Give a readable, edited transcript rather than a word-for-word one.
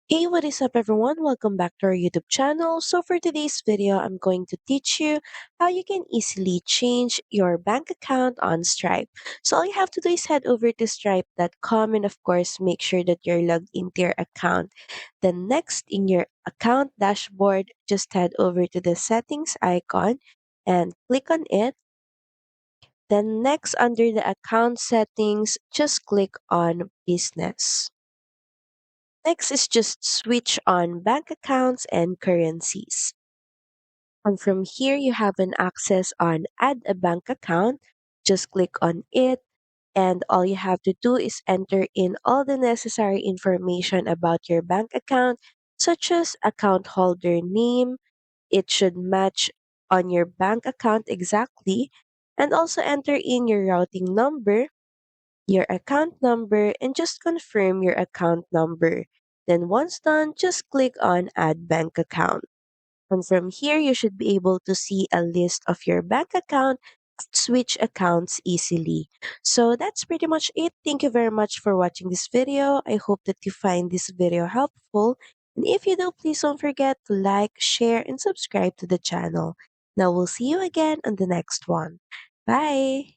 Hey, what is up everyone? Welcome back to our YouTube channel. So for today's video, I'm going to teach you how you can easily change your bank account on Stripe. So all you have to do is head over to stripe.com and of course make sure that you're logged into your account. Then next in your account dashboard, just head over to the settings icon and click on it. Then next under the account settings, just click on business. Next is just switch on bank accounts and currencies. And from here, you have an access on add a bank account. Just click on it. And all you have to do is enter in all the necessary information about your bank account, such as account holder name. It should match on your bank account exactly. And also enter in your routing number, your account number, and just confirm your account number. Then once done, just click on Add Bank Account. And from here, you should be able to see a list of your bank account, switch accounts easily. So that's pretty much it. Thank you very much for watching this video. I hope that you find this video helpful. And if you do, please don't forget to like, share, and subscribe to the channel. Now we'll see you again on the next one. Bye!